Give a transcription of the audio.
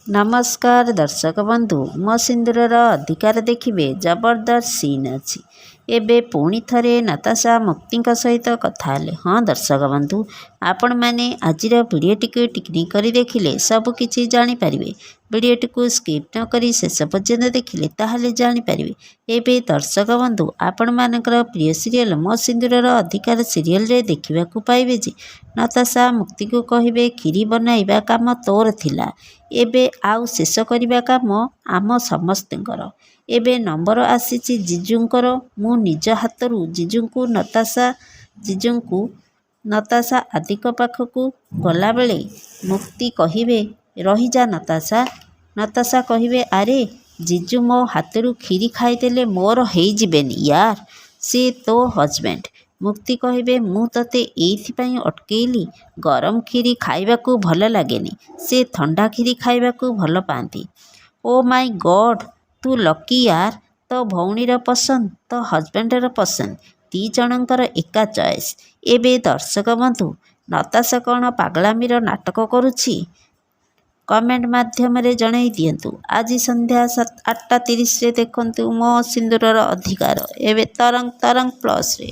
नमस्कार दर्शक बंधु मो सिंदूरर अधिकार देखिए जबरदस्त सीन अच्छी एबे पुणी थरे नताशा मुक्ति सहित कथा हाँ दर्शक बंधु आपण मैंने आज भिडियोटी टिकनिक कर देखिले सबकि जापर भिडियोटी को स्किप न करी शेष पर्यंत देखिले ताहले जापर एबे दर्शक बंधु आपण मानकर प्रिय सीरियल मो सिंदूरर अधिकार सीरियल रे देखा पाइबे जे नताशा मुक्ति को कहे खीरी बनाइबा काम तोर थिला एबे आउ शेष करने काम आम समस्तर एबे नंबर आसी जीजूंकर मु निज हाथ जीजू नताशा आदिक पाखक गला बेले मुक्ति कहिबे रही जा नताशा कहिबे अरे जीजू मो हाथरू खीरी खाईदेले मोर हो जिबेनी यार सी तो हजबैंड मुक्ति कहिबे मु तते एइथिपाई अटकेइली गरम खीरी खाइबाकू भल लागेनी से ठंडा खीरी खाइबाकू भल पाती। ओ माय गॉड तू लकी यार तो भौणीर पसंद तो हजबैंडर पसंद दी जनकर एका चॉइस। एबे दर्शक बंधु नताशा कौन पागलामीर नाटक करुछि कमेंट माध्यम जणाई दियंतु। आज संध्या 8:30 देखंतु मो सिंदूरर अधिकार एबे तरंग प्लस रे।